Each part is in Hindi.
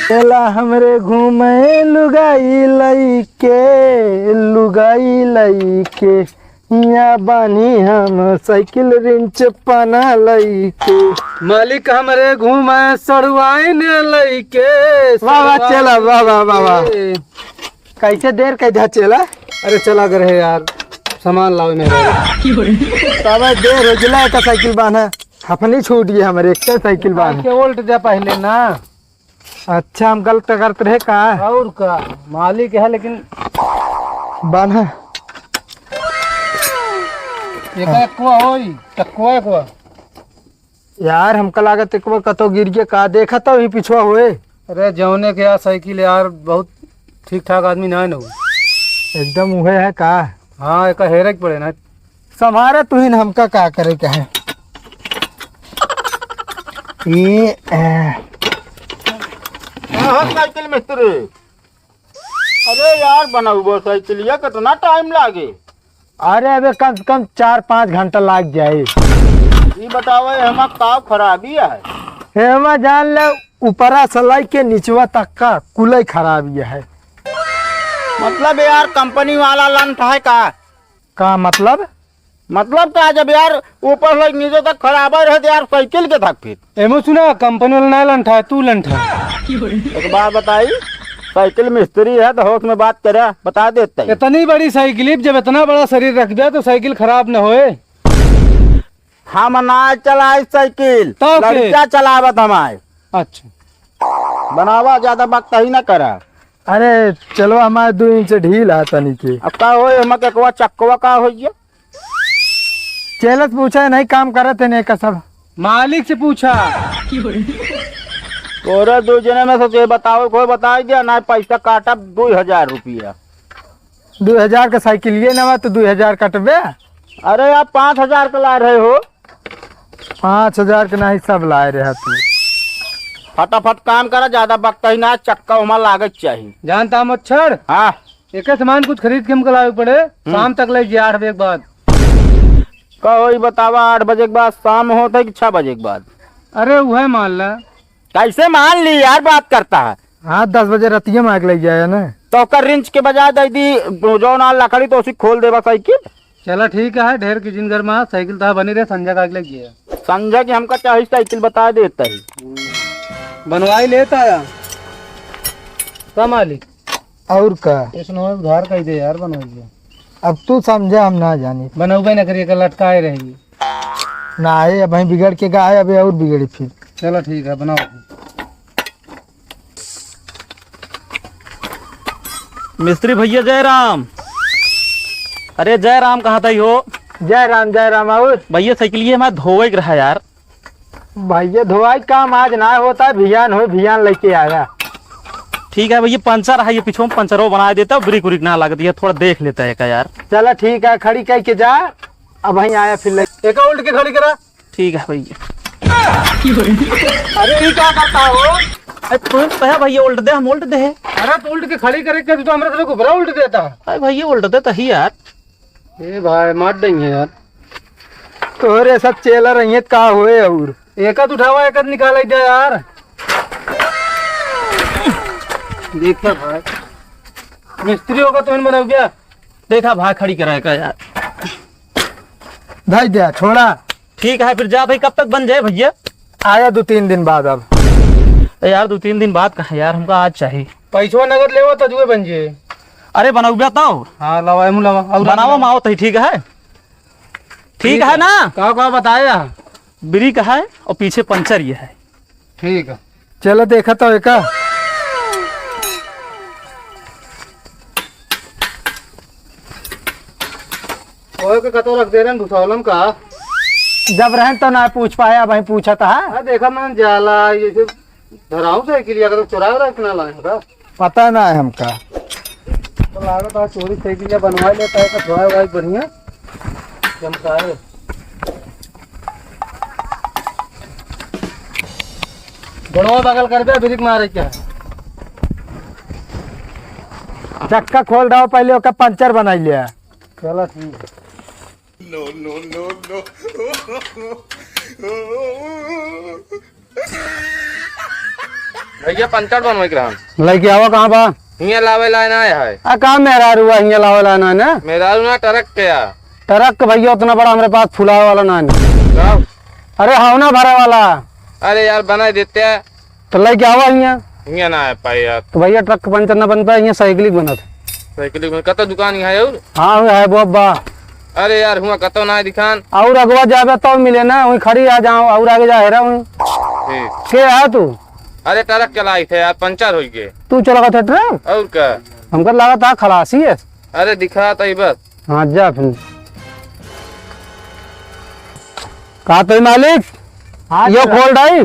चला हमरे घूमे लुगाई लईके यहाँ बानी हम साइकिल रिंच पना लईके। मालिक हमरे घूमे सड़वाइन लईके। वाह वाह चला वाह वाह वाह वाह। कैसे देर कैधा चला? अरे चला कर है यार, सामान लाओ मेरा। तब देर हो जला का साइकिल बांधा हफनी छूट गया हमारे एक साइकिल बांधा के उल्ट दे पहले ना। अच्छा हम गलत करते रहे का और का मालिक है लेकिन बांधा कुआ यार हमका लागत एक बार कतो गिर गया का देखा तो ही पिछवा हुए। अरे जौने के यार साइकिल यार बहुत ठीक ठाक आदमी ना हो एकदम उहे है का। हाँ एक हेरे के पड़े ना समारा तू ही हमका का करे का है ये साइकिल मिस्त्री। अरे यार बनाऊ साइकिल कितना टाइम लागे? अरे अबे कम से कम 4-5 घंटा लग जाए। ये बताओ हम का खराबी है? हेमा जान ले ऊपरा सलाई के निचवा तक का कुल खराबी है। मतलब यार कंपनी वाला लंट है का मतलब क्या जब यार ऊपर से नीचे तक खराब रहे तो यार साइकिल के थक फिर एमो सुना कंपनी वाला ना लंठा है तू लंठा। एक बात बताई, साइकिल मिस्त्री है तो होश में बात करे बता देते हैं। इतनी बड़ी साइकिल जब इतना बड़ा शरीर रख दिया तो साइकिल खराब न होए। हम ना चलाए साइकिल तो लड़का चलावत हमारे। अच्छा बनावा ज्यादा वक्त ही ना करा। अरे चलो हमारे 2 इंच ढील है तनी के। अब का हो हम चक्कवा का हो चेलत पूछा नहीं काम करत है नहीं का सब मालिक से पूछा। तोरे 2 जने में से बताओ कोई बता दिया ना पैसा काटा 2000 रुपया। 2000 का साइकिल ये नवा तो 2000 कटबे। अरे आप 5000 का ला रहे हो। 5000 का नहीं सब लाए रहे तू। फटाफट काम करा ज्यादा वक्त ही ना चक्का उमा लागत चाहिए। जानता मत छड़। हाँ एक सामान कुछ खरीद के हमको लावे पड़े शाम तक ले 8 बजे के बाद। कहो ही बतावा 8 बजे के बाद शाम होता है कि 6 बजे के बाद? अरे वह मान ला कैसे मान ली यार बात करता है। हाँ 10 बजे रतिया में आग लग जाए ना तो कर रिंच के बजाय दे दी जो ना लकड़ी तो उसी खोल देवा साइकिल। चला ठीक है ढेर की जिन घर में साइकिल तो बनी रहे संजय का लग गया। संजय की हमका चाहिए साइकिल बता देता ही बनवाई लेता आया का मालिक। और का इसनो उधार कह दे यार बनवाइए। अब तू समझा हम ना जानी बनौबे न करिए लटकाए रहेगी ना आए अब बिगड़ के गाय अभी और बिगड़ी फिर। चलो ठीक है बनाओ। मिस्त्री भैया जय राम। अरे जय राम कहाँ था हो? जय राम और भैया साइकिल ये मैं धोवे रहा यार। भैया धोवाई काम आज ना होता है भियान लेके आया। ठीक है भैया पंचर है ये पीछे में पंचर बना देता ब्रिक उरिक ना लगती है थोड़ा देख लेता है का यार। चला ठीक है खड़ी कह के जा अब वहीं आया फिर एक उल्ट के खड़ी करा। ठीक है भैया। अरे ये क्या करता हो? अरे तुम तो भैया उल्ट दे हम उल्ट दे। अरे तो उल्ट के खड़ी करे के तो हमरा को बड़ा उल्ट देता। अरे भैया उल्ट दे तो ही यार। ए भाई मार देंगे यार तोरे सब चेला रही का हुए और एक उठावा एक निकाल दे यार। देखा भाई मिस्त्री होगा तो बना गया। देखा भाई खड़ी कराए का यार। धाई दिया छोड़ा। ठीक है फिर जा भाई कब तक बन जाए भैया? आया 2-3 दिन बाद। अब यार 2-3 दिन बाद कहा यार हमको आज चाहिए। पैसा नगद ले तजुए बन जाए। अरे बनाओ तो हाँ लवा लवा बनावा माओ तो ठीक है। ठीक है ना का बताया ब्रिक का है और पीछे पंचर ये है। ठीक है चलो देखा तो एक कतो रख दे रहे भूसौलम का। जब रहन तो ना पूछ पाया वही पूछा था। देखा मैंने जाला ये धराऊ साइकिल अगर चुरा रहा इतना लाएगा पता ना है हमका। तो लागत है चोरी साइकिल बनवा लेता है थोड़ा बढ़िया चमकाए। बनवा बगल कर दे ब्रिक मारे क्या चक्का खोल दो पहले ओका पंचर बनाई लिया। चलो ठीक है। भैया पंचर बनवाई रहन लेके आवा कहाँ बा? हियां लावे लाइन आया है। आ कहाँ मेरा रुआ हियां लावा लाना ना? मेरा ना ट्रक के आ ट्रक भैया उतना बड़ा हमारे पास फुला वाला ना है। अरे हाँ ना भरा वाला। अरे यार बना देते हैं तो लेके आवा हियां। हियां ना है पाई यार। तो भैया ट्रक पंचर ना बन पाए, हियां साइकिल बना था। साइकिल में कतो दुकान यहाँ है और? हाँ है बहुत बा। अरे यार हुआ कतो ना है दिखान। और अगवा जाबे तो मिले ना, वही खड़ी आ जाओ और आगे जा रहा हूँ। के है तू? अरे ट्रक चलाई थे यार, पंचर हो गए। तू चला था ट्रक? और क्या? हमको लगा था खलासी है। अरे दिखा था बस। हाँ जा फिर। कहा तो मालिक? हाँ यो खोल डाई।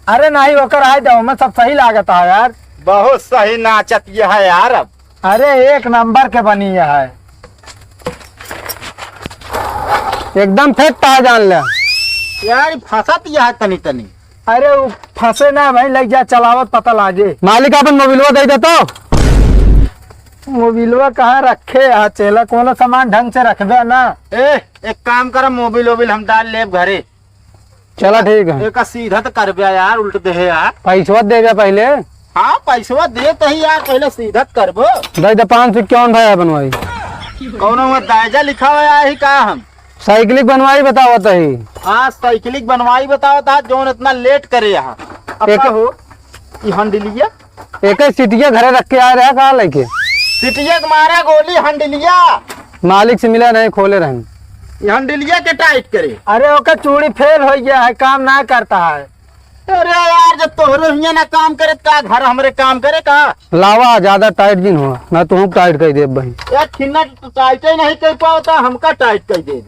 अरे नहीं होकर आए जाओ, मैं सब सही लागत है यार। बहुत सही नाचत ये है यार। अब अरे एक नंबर के बनी है, एकदम फिट है जान ले यार फंसत ये है तनी तनी। अरे वो फंसे ना भाई, लग जा चलावत पता लागे। मालिक अपन मोबिलवा दे दे तो। मोबिलवा कहाँ रखे है चेला, कोनो सामान ढंग से रखबे ना। एक काम कर, मोबिल वोबिल हम डाल ले घरे। चला ठीक है। एक सीधा तो कर यार, उल्ट दे यार। पैसा दे दे पहले। हाँ पैसा दे तो ही यार, पहले सीधा करबो। दे दे 551 भाई बनवाई। कौनो में दायजा लिखा हुआ है का? हम साइकिल बनवाई बताओ तो ही। हाँ साइकिलिक बनवाई बताओ था, जो इतना लेट करे यहाँ। एक हो हंडलिया एक सीटिया घरे रख के आ रहा कहा लेके? सिटिया के मारा गोली हंडलिया। मालिक से मिला नहीं, खोले रहे हंडलिया के टाइट करे। अरे ओका चूड़ी फेल हो गया है, काम ना करता है। अरे यार जब तोहरे हियां ना काम करे का घर हमरे काम करे का? लावा ज्यादा टाइट दिन हुआ ना, तुम टाइट कर दे भाई। यार छिन्ना तो टाइट ही नहीं कर पाता, हमका टाइट कर दे।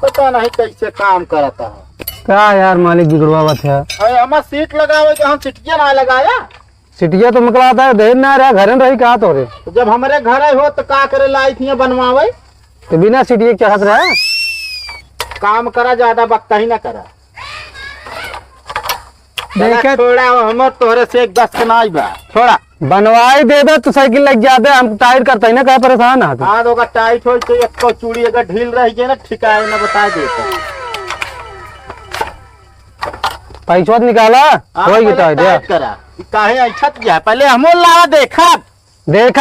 पता नहीं कैसे काम करता है। क्या यार मालिक बिगड़वावत है। अरे हमारा सीट लगावे तो हम सिटिया ना लगाया। सिटिया तो निकलाता है, देर ना रहा घर में रही कहा तो रे। तो जब हमारे घर हो तो का करे लाई थी बनवावे? तो बिना सिटिया चढ़त रहा काम करा, ज्यादा वक्ता ही ना करा। देखे थोड़ा हम तोहरे से एक 10 के नाई बा। थोड़ा बनवाई दे दे तो साइकिल लग जाते, हम टाइट करते ही ना, क्या परेशान है। हाँ तो टाइट हो तो एक को चूड़ी अगर ढील रही है ना, ठिकाए ना बता देता। पैसा निकाला हो गया करा काहे अच्छा किया, पहले हमो लावा देखा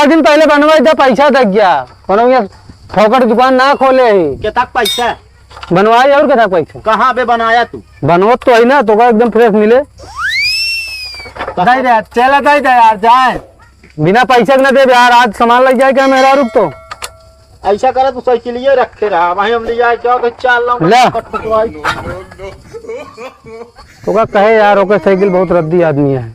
दिन पहले बनवाई दे, पैसा दे गया। ठोकर दुकान ना खोले ही के तक पैसा बनवाई और क्या पैसा कहाँ पे बनाया तू? बनवत तो है ना, तो एकदम फ्रेश मिले। चला दे यार जाए, बिना पैसे न दे यार, आज सामान लग जाए क्या मेरा रुक तो। ऐसा करे तो साइकिल रखे रहा, वहीं हम ले जाए क्या चाल तो कहे यार ओके साइकिल बहुत रद्दी आदमी है।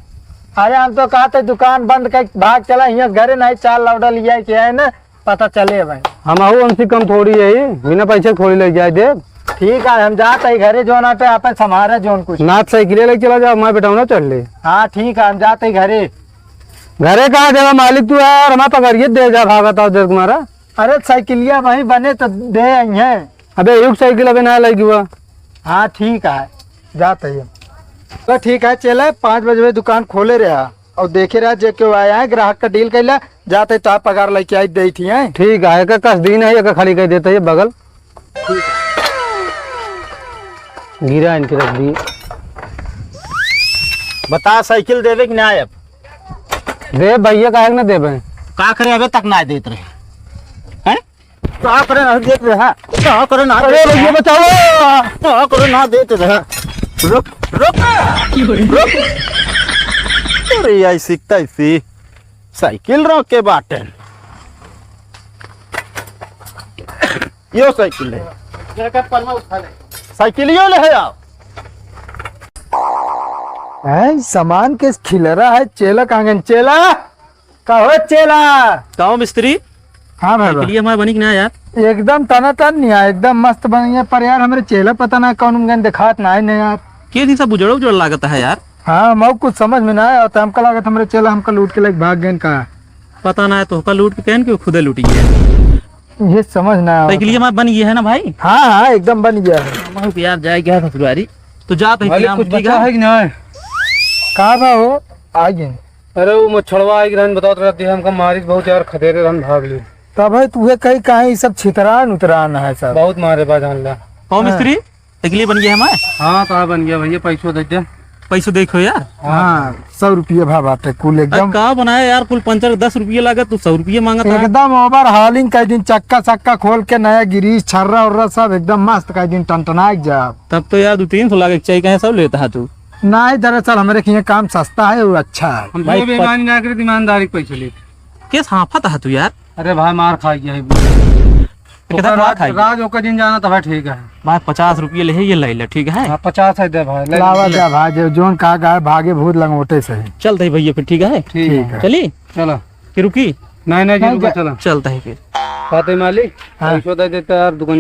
अरे हम तो कहा था दुकान बंद कर भाग चला, यहाँ घरे नहीं चाल लौटा लिया क्या है ना, पता चले भाई। हम हमसे कम थोड़ी है, बिना पैसे थोड़ी ले जाए दे। ठीक है हम जाते घरे जो ना पे अपन समारे जो कुछ ना साइकिल लेके चला जाओ, मैं बेटा ना चल ले। हाँ ठीक है हम जाते घरे। घरे कहाँ देगा मालिक तू यार, हमारा पकड़िए दे जा भागा था उधर तुम्हारा। अरे साइकिलिया वहीं बने तो दे है। अबे एक साइकिल अभी ना लगी हुआ। हाँ ठीक है जाते ही। तो ठीक है चले, 5 बजे दुकान खोले रहा और देखे रहा जे क्यों आया है, ग्राहक का डील कैला जाते तो आप पगार लेके आई दी थी। ठीक है एक कस दिन है, एक खाली कर देता है बगल। ठीक है गिरा इनके रख दिए। बता साइकिल देवे कि ना? अब दे भैया काहे ना देवे, का करे अबे तक ना देते रहे हैं? का करे ना देते रहे, का करे ना अरे भैया बचाओ, का करे ना देते रहे। रुक रुक रुक। अरे आई सीखता इसी साइकिल रोक के बाटे। यो साइकिल है, साइकिल यो ले है आप। सामान के खिलरा है। चेला कांगन चेला कहो चेला। कहो मिस्त्री, हाँ भाई साइकिल हमारे बनी कि ना यार? एकदम तना तन नहीं है, एकदम मस्त बनी है। पर यार हमारे चेला पता ना कौन गन दिखात ना है नहीं यार। के दिन सब उजड़ उजड़ लागत है यार। हाँ मैं कुछ समझ में ना आया, तो हमका लागत हमारे चेला हमका लूट के लाइक भाग गए का। पता ना है तो का लूट के कहन के खुदे लूटी है। ये समझ ना आया। साइकिल हमारे बन गई है ना भाई? हाँ हाँ एकदम बन गया है। यार जाए गया ससुरारी तो जाते कुछ बचा है कि नहीं? कहाँ बा हो आ गए? अरे वो मछड़वा आई रहन बताओ रहती है हमका मारी बहुत यार, खदेरे रहन भाग ली। तब है तुहे कहीं कहीं सब छितरान उतरान है सब बहुत मारे बा जान ला। कहो मिस्त्री साइकिल बन गया हमारे? हाँ कहाँ बन गया भैया, पैसों दे दे। पैसे देखो यार। हाँ 100 रुपये भाव बाटे कुल एकदम कहा बनाया यार, कुल पंचर 10 रुपये लगा, तू 100 रुपये मांगा था। एकदम ओवर हालिंग कई दिन चक्का चक्का खोल के नया गिरीश छर्रा उर्रा सब एकदम मस्त कई दिन टनटना जा। तब तो यार 200-300 लाख चाहिए, कहे सब लेता है तू। नहीं दरअसल हमारे यहाँ काम सस्ता है वो अच्छा है। हम भाई, बेईमानी ना करे, ईमानदारी के पैसे ले। केस हाफा था तू यार। अरे भाई मार खा गया है। कितना मार खाई? राज ओका दिन जाना तो भाई ठीक है। भाई 50 रुपये ले, ये ले ले, ठीक है। हाँ 50 है दे भाई। ले लावा ले। जा भाई जो जोन कहा गया भागे भूत लंगोटे से ही। चलते ही भैया फिर, ठीक है। ठीक है चली चलो। कि रुकी? नहीं जी रुको चलो। चलता है फिर। फातिमा मालिक हाँ। पैसा दे देता यार दुकान